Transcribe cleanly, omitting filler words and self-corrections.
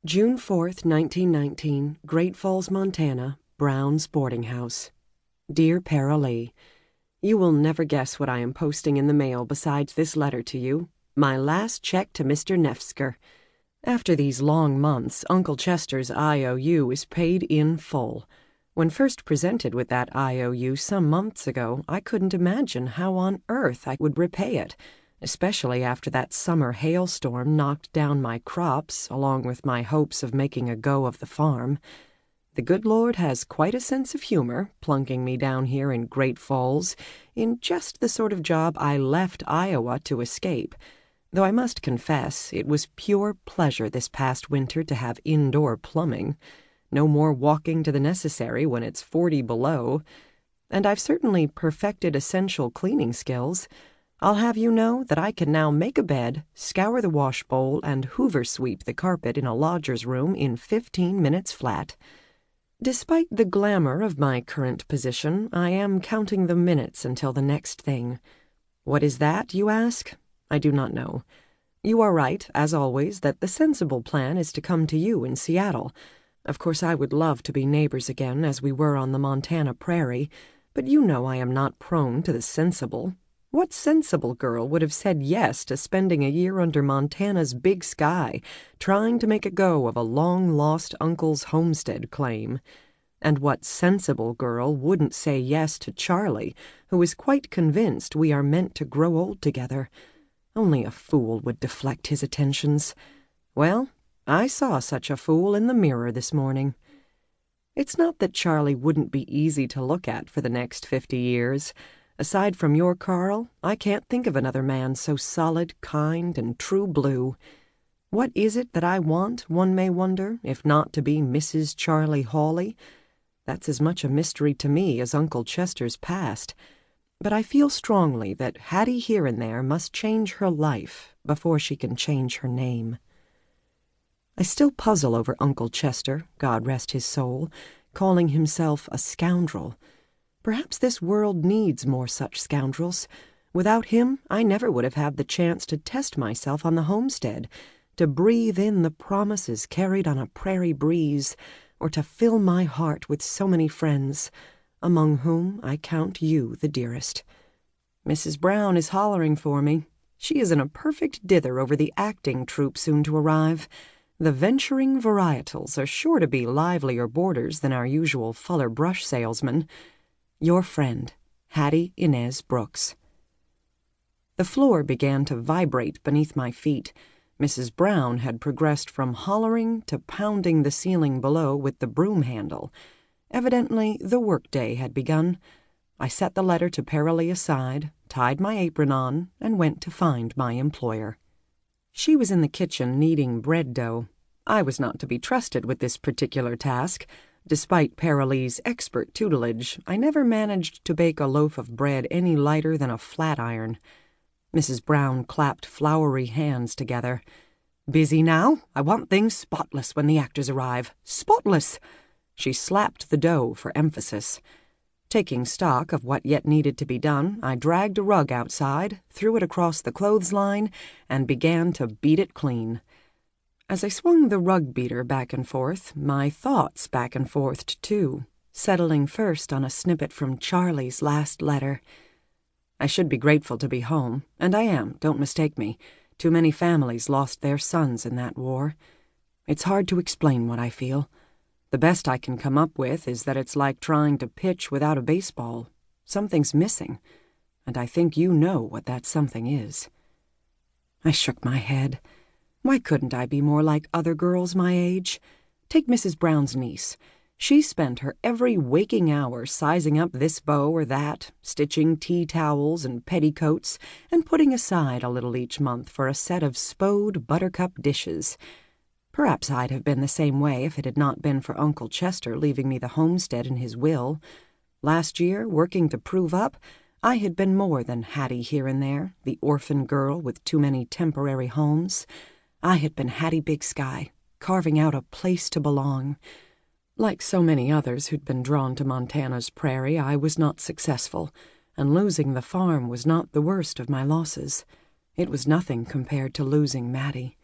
June 4th, 1919, Great Falls, Montana, Brown's Boarding House. Dear Paralee, you will never guess what I am posting in the mail besides this letter to you. My last check to Mr. Nefsker. After these long months, Uncle Chester's IOU is paid in full. When first presented with that IOU some months ago, I couldn't imagine how on earth I would repay it, especially after that summer hailstorm knocked down my crops, along with my hopes of making a go of the farm. The good Lord has quite a sense of humor, plunking me down here in Great Falls, in just the sort of job I left Iowa to escape, though I must confess it was pure pleasure this past winter to have indoor plumbing. No more walking to the necessary when it's 40 below. And I've certainly perfected essential cleaning skills. I'll have you know that I can now make a bed, scour the wash bowl, and hoover sweep the carpet in a lodger's room in 15 minutes flat. Despite the glamour of my current position, I am counting the minutes until the next thing. What is that, you ask? I do not know. You are right, as always, that the sensible plan is to come to you in Seattle. Of course, I would love to be neighbors again as we were on the Montana prairie, but you know I am not prone to the sensible. What sensible girl would have said yes to spending a year under Montana's big sky, trying to make a go of a long-lost uncle's homestead claim? And what sensible girl wouldn't say yes to Charlie, who is quite convinced we are meant to grow old together? Only a fool would deflect his attentions. Well, I saw such a fool in the mirror this morning. It's not that Charlie wouldn't be easy to look at for the next 50 years. Aside from your Carl, I can't think of another man so solid, kind, and true blue. What is it that I want, one may wonder, if not to be Mrs. Charlie Hawley? That's as much a mystery to me as Uncle Chester's past. But I feel strongly that Hattie here and there must change her life before she can change her name. I still puzzle over Uncle Chester, God rest his soul, calling himself a scoundrel. Perhaps this world needs more such scoundrels. Without him, I never would have had the chance to test myself on the homestead, to breathe in the promises carried on a prairie breeze, or to fill my heart with so many friends, among whom I count you the dearest. Mrs. Brown is hollering for me. She is in a perfect dither over the acting troupe soon to arrive. The venturing varietals are sure to be livelier boarders than our usual Fuller brush salesmen. Your friend, Hattie Inez Brooks. The floor began to vibrate beneath my feet. Mrs. Brown had progressed from hollering to pounding the ceiling below with the broom handle. Evidently, the workday had begun. I set the letter to Paralee aside, tied my apron on, and went to find my employer. She was in the kitchen kneading bread dough. I was not to be trusted with this particular task. Despite Paralee's expert tutelage, I never managed to bake a loaf of bread any lighter than a flat iron. Mrs. Brown clapped floury hands together. "Busy now? I want things spotless when the actors arrive. Spotless!" She slapped the dough for emphasis. Taking stock of what yet needed to be done, I dragged a rug outside, threw it across the clothesline, and began to beat it clean. As I swung the rug beater back and forth, my thoughts back and forthed too, settling first on a snippet from Charlie's last letter. I should be grateful to be home, and I am, don't mistake me. Too many families lost their sons in that war. It's hard to explain what I feel. The best I can come up with is that it's like trying to pitch without a baseball. Something's missing, and I think you know what that something is. I shook my head. Why couldn't I be more like other girls my age? Take Mrs. Brown's niece. She spent her every waking hour sizing up this bow or that, stitching tea towels and petticoats, and putting aside a little each month for a set of spode buttercup dishes. Perhaps I'd have been the same way if it had not been for Uncle Chester leaving me the homestead in his will. Last year, working to prove up, I had been more than Hattie here and there, the orphan girl with too many temporary homes. I had been Hattie Big Sky, carving out a place to belong. Like so many others who'd been drawn to Montana's prairie, I was not successful, and losing the farm was not the worst of my losses. It was nothing compared to losing Mattie.